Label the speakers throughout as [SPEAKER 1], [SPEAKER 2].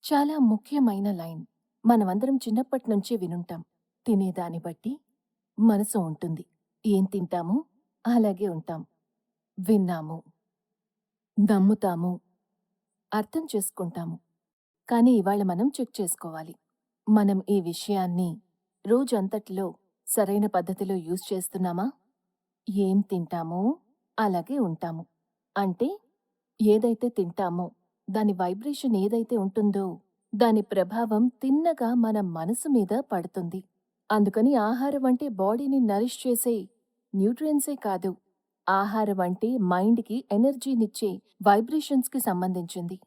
[SPEAKER 1] చాలా ముఖ్యమైన లైన్. మనమందరం చిన్నప్పటి నుంచి వినుంటాం. తినేదాన్ని బట్టి మనసు ఉంటుంది. ఏం తింటామో అలాగే ఉంటాం. విన్నాము, నమ్ముతాము, అర్థం చేసుకుంటాము. కానీ ఇవాళ మనం చెక్ చేసుకోవాలి. మనం ఈ విషయాన్ని రోజంతటిలో సరైన పద్ధతిలో యూజ్ చేస్తున్నామా? ఏం తింటామో అలాగే ఉంటాము. అంటే ఏదైతే తింటామో దాని వైబ్రేషన్ ఏదైతే ఉంటుందో దాని ప్రభావం తిన్నగా మన మనసు మీద పడుతుంది. అందుకని ఆహారం అంటే బాడీని నరిష్ చేసే న్యూట్రియన్సే కాదు. ఆహారం అంటే మైండ్‌కి ఎనర్జీనిచ్చే వైబ్రేషన్స్‌కి సంబంధించింది.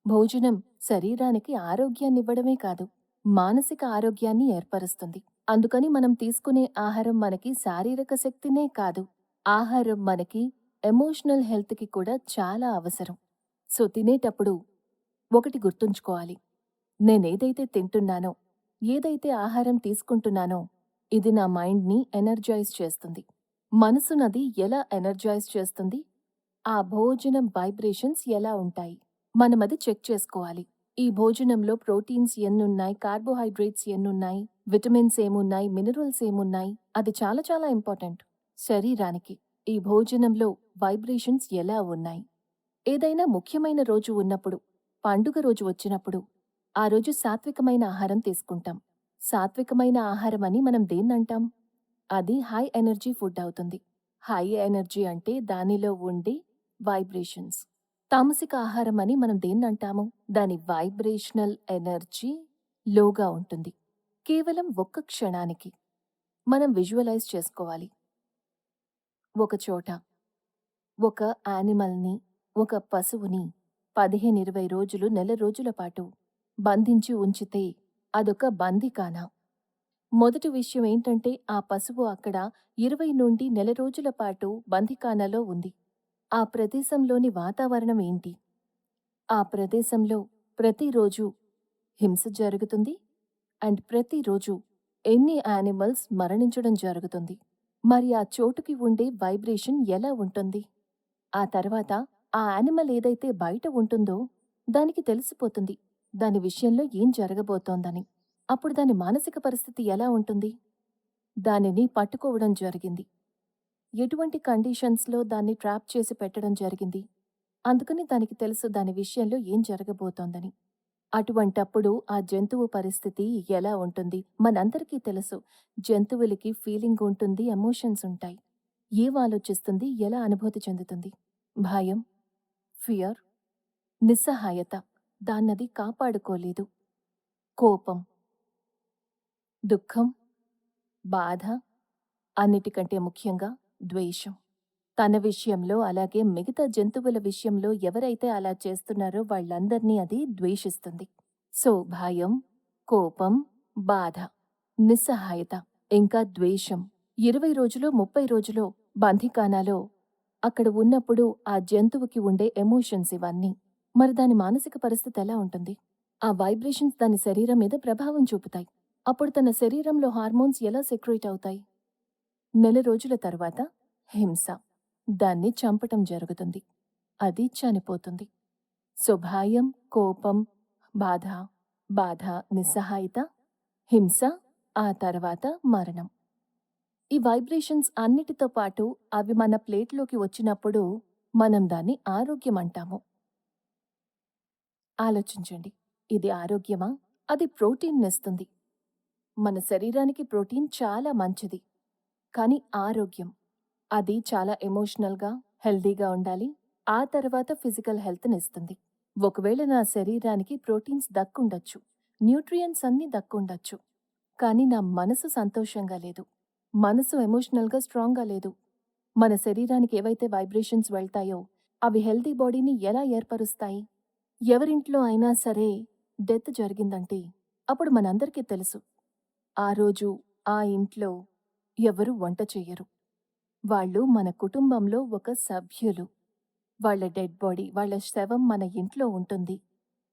[SPEAKER 1] భోజనం శరీరానికి ఆరోగ్యాన్నివ్వడమే కాదు, మానసిక ఆరోగ్యాన్ని ఏర్పరుస్తుంది. అందుకని మనం తీసుకునే ఆహారం మనకి శారీరక శక్తినే కాదు, ఆహారం మనకి ఎమోషనల్ హెల్త్‌కి కూడా చాలా అవసరం. సో, తినేటప్పుడు ఒకటి గుర్తుంచుకోవాలి. నేనేదైతే తింటున్నానో, ఏదైతే ఆహారం తీసుకుంటున్నానో, ఇది నా మైండ్‌ని ఎనర్జైజ్ చేస్తుంది. మనసునది ఎలా ఎనర్జైజ్ చేస్తుంది? ఆ భోజనం వైబ్రేషన్స్ ఎలా ఉంటాయి? మనమది చెక్ చేసుకోవాలి. ఈ భోజనంలో ప్రోటీన్స్ ఎన్నున్నాయి, కార్బోహైడ్రేట్స్ ఎన్నున్నాయి, విటమిన్స్ ఏమున్నాయి, మినరల్స్ ఏమున్నాయి, అది చాలా చాలా ఇంపార్టెంట్ శరీరానికి. ఈ భోజనంలో వైబ్రేషన్స్ ఎలా ఉన్నాయి? ఏదైనా ముఖ్యమైన రోజు ఉన్నప్పుడు, పండుగ రోజు వచ్చినప్పుడు, ఆ రోజు సాత్వికమైన ఆహారం తీసుకుంటాం. సాత్వికమైన ఆహారం అని మనం దేన్నంటాం? అది హై ఎనర్జీ ఫుడ్ అవుతుంది. హై ఎనర్జీ అంటే దానిలో ఉండే వైబ్రేషన్స్. తామసిక ఆహారం అని మనం దేన్నంటాము? దాని వైబ్రేషనల్ ఎనర్జీ లోగా ఉంటుంది. కేవలం ఒక్క క్షణానికి మనం విజువలైజ్ చేసుకోవాలి. ఒక చోట ఒక యానిమల్‌ని, ఒక పశువుని 15, 20 రోజులు, నెల రోజుల పాటు బంధించి ఉంచితే అదొక బందీఖానా. మొదటి విషయం ఏంటంటే ఆ పశువు అక్కడ 20 నుండి నెల రోజుల పాటు బందీఖానాలో ఉంది. ఆ ప్రదేశంలోని వాతావరణం ఏంటి? ఆ ప్రదేశంలో ప్రతిరోజు హింస జరుగుతుంది అండ్ ప్రతిరోజు ఎన్ని యానిమల్స్ మరణించడం జరుగుతుంది. మరి ఆ చోటుకి ఉండే వైబ్రేషన్ ఎలా ఉంటుంది? ఆ తర్వాత ఆ యానిమల్ ఏదైతే బయట ఉంటుందో దానికి తెలిసిపోతుంది దాని విషయంలో ఏం జరగబోతోందని. అప్పుడు దాని మానసిక పరిస్థితి ఎలా ఉంటుంది? దానిని పట్టుకోవడం జరిగింది. ఎటువంటి కండిషన్స్‌లో దాన్ని ట్రాప్ చేసి పెట్టడం జరిగింది. అందుకని దానికి తెలుసు దాని విషయంలో ఏం జరగబోతోందని. అటువంటప్పుడు ఆ జంతువు పరిస్థితి ఎలా ఉంటుంది? మనందరికీ తెలుసు. జంతువులకి ఫీలింగ్ ఉంటుంది, ఎమోషన్స్ ఉంటాయి. ఏం ఆలోచిస్తుంది? ఎలా అనుభూతి చెందుతుంది? భయం, ఫియర్, నిస్సహాయత. దాన్నది కాపాడుకోలేదు. కోపం, దుఃఖం, బాధ, అన్నిటికంటే ముఖ్యంగా ద్వేషం. తన విషయంలో అలాగే మిగతా జంతువుల విషయంలో ఎవరైతే అలా చేస్తున్నారో వాళ్ళందర్నీ అది ద్వేషిస్తుంది. సో, భయం, కోపం, బాధ, నిస్సహాయత, ఇంకా ద్వేషం. 20 రోజులో, 30 రోజులో బందీఖానాలో అక్కడ ఉన్నప్పుడు ఆ జంతువుకి ఉండే ఎమోషన్స్ ఇవన్నీ. మరి దాని మానసిక పరిస్థితి ఎలా ఉంటుంది? ఆ వైబ్రేషన్స్ దాని శరీరం మీద ప్రభావం చూపుతాయి. అప్పుడు తన శరీరంలో హార్మోన్స్ ఎలా సెక్రెట్ అవుతాయి? నెల రోజుల తర్వాత హింస. దాన్ని చంపటం జరుగుతుంది. అది చనిపోతుంది. సో, భయం, కోపం, బాధ, బాధ, నిస్సహాయత, హింస, ఆ తర్వాత మరణం. ఈ వైబ్రేషన్స్ అన్నిటితో పాటు అవి మన ప్లేట్‌లోకి వచ్చినప్పుడు మనం దాన్ని ఆరోగ్యం అంటాము. ఆలోచించండి. ఇది ఆరోగ్యమా? అది ప్రోటీన్‌నిస్తుంది. మన శరీరానికి ప్రోటీన్ చాలా మంచిది. కానీ ఆరోగ్యం, అది చాలా ఎమోషనల్‌గా, హెల్తీగా ఉండాలి. ఆ తర్వాత ఫిజికల్ హెల్త్‌నిస్తుంది. ఒకవేళ నా శరీరానికి ప్రోటీన్స్ దక్కుండొచ్చు, న్యూట్రియంట్స్ అన్నీ దక్కుండొచ్చు. కానీ నా మనసు సంతోషంగా లేదు. మనసు ఎమోషనల్‌గా స్ట్రాంగ్‌గా లేదు. మన శరీరానికి ఏవైతే వైబ్రేషన్స్ వెళ్తాయో, అవి హెల్తీ బాడీని ఎలా ఏర్పరుస్తాయి? ఎవరింట్లో అయినా సరే డెత్ జరిగిందంటే, అప్పుడు మనందరికీ తెలుసు. ఆ రోజు ఆ ఇంట్లో ఎవరు వంట చెయ్యరు. వాళ్ళు మన కుటుంబంలో ఒక సభ్యులు. వాళ్ళ డెడ్ బాడీ, వాళ్ళ శవం మన ఇంట్లో ఉంటుంది.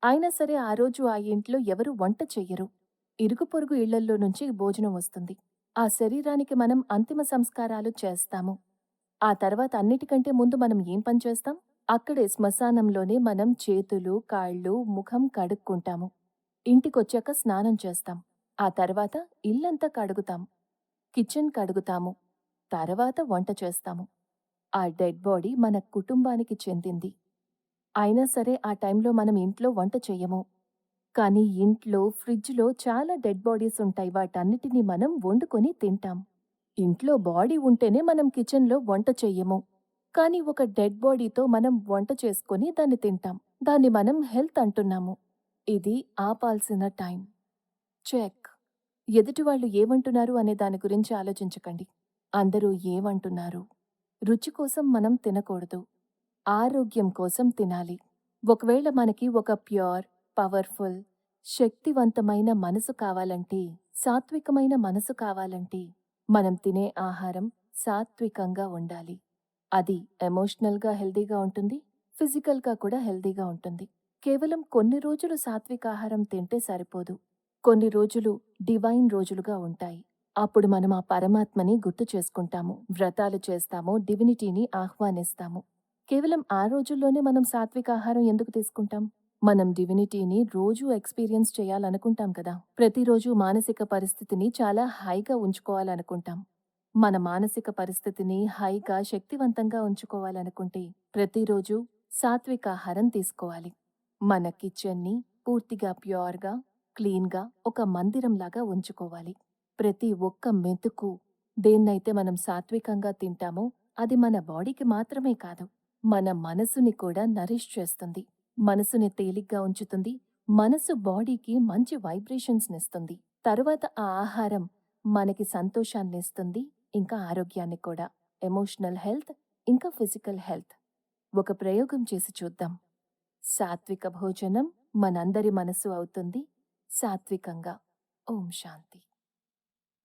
[SPEAKER 1] అయినా సరే ఆ రోజు ఆ ఇంట్లో ఎవరు వంట చెయ్యరు. ఇరుగు పొరుగు ఇళ్లల్లో నుంచి భోజనం వస్తుంది. ఆ శరీరానికి మనం అంతిమ సంస్కారాలు చేస్తాము. ఆ తర్వాత అన్నిటికంటే ముందు మనం ఏం పని చేస్తాం? అక్కడే శ్మశానంలోనే మనం చేతులు, కాళ్ళు, ముఖం కడుక్కుంటాము. ఇంటికొచ్చాక స్నానం చేస్తాం. ఆ తర్వాత ఇల్లంతా కడుగుతాం. కిచెన్ కడుగుతాము. తర్వాత వంట చేస్తాము. ఆ డెడ్ బాడీ మన కుటుంబానికి చెందింది. అయినా సరే ఆ టైంలో మనం ఇంట్లో వంట చెయ్యము. కానీ ఇంట్లో, ఫ్రిడ్జ్‌లో చాలా డెడ్ బాడీస్ ఉంటాయి. వాటన్నిటిని మనం వండుకొని తింటాం. ఇంట్లో బాడీ ఉంటేనే మనం కిచెన్‌లో వంట చెయ్యము. కానీ ఒక డెడ్ బాడీతో మనం వంట చేసుకొని దాన్ని తింటాం. దాన్ని మనం హెల్త్ అంటున్నాము. ఇది ఆపాల్సిన టైం. చెక్. ఎదుటివాళ్ళు ఏమంటున్నారు అనే దాని గురించి ఆలోచించకండి. అందరూ ఏమంటున్నారు? రుచి కోసం మనం తినకూడదు. ఆరోగ్యం కోసం తినాలి. ఒకవేళ మనకి ఒక ప్యూర్, పవర్‌ఫుల్, శక్తివంతమైన మనసు కావాలంటే, సాత్వికమైన మనసు కావాలంటే, మనం తినే ఆహారం సాత్వికంగా ఉండాలి. అది ఎమోషనల్‌గా హెల్తీగా ఉంటుంది. ఫిజికల్‌గా కూడా హెల్తీగా ఉంటుంది. కేవలం కొన్ని రోజులు సాత్వికాహారం తింటే సరిపోదు. కొన్ని రోజులు డివైన్ రోజులుగా ఉంటాయి. అప్పుడు మనం ఆ పరమాత్మని గుర్తు చేసుకుంటాము. వ్రతాలు చేస్తాము. డివినిటీని ఆహ్వానిస్తాము. కేవలం ఆ రోజుల్లోనే మనం సాత్వికాహారం ఎందుకు తీసుకుంటాం? మనం డివినిటీని రోజూ ఎక్స్‌పీరియన్స్ చేయాలనుకుంటాం కదా! ప్రతిరోజు మానసిక పరిస్థితిని చాలా హైగా ఉంచుకోవాలనుకుంటాం. మన మానసిక పరిస్థితిని హైగా, శక్తివంతంగా ఉంచుకోవాలనుకుంటే ప్రతిరోజు సాత్వికాహారం తీసుకోవాలి. మన కిచెన్‌ని పూర్తిగా ప్యూర్‌గా, క్లీన్‌గా ఒక మందిరంలాగా ఉంచుకోవాలి. ప్రతి ఒక్క మెతుకు దేన్నైతే మనం సాత్వికంగా తింటామో అది మన బాడీకి మాత్రమే కాదు, మన మనసుని కూడా నరిష్ చేస్తుంది. మనసుని తేలిగ్గా ఉంచుతుంది. మనసు బాడీకి మంచి వైబ్రేషన్స్‌నిస్తుంది. తరువాత ఆ ఆహారం మనకి సంతోషాన్నిస్తుంది. ఇంకా ఆరోగ్యాన్ని కూడా. ఎమోషనల్ హెల్త్, ఇంకా ఫిజికల్ హెల్త్. ఒక ప్రయోగం చేసి చూద్దాం. సాత్విక భోజనం మనందరి మనసు అవుతుంది సాత్వికంగా. ఓం శాంతి.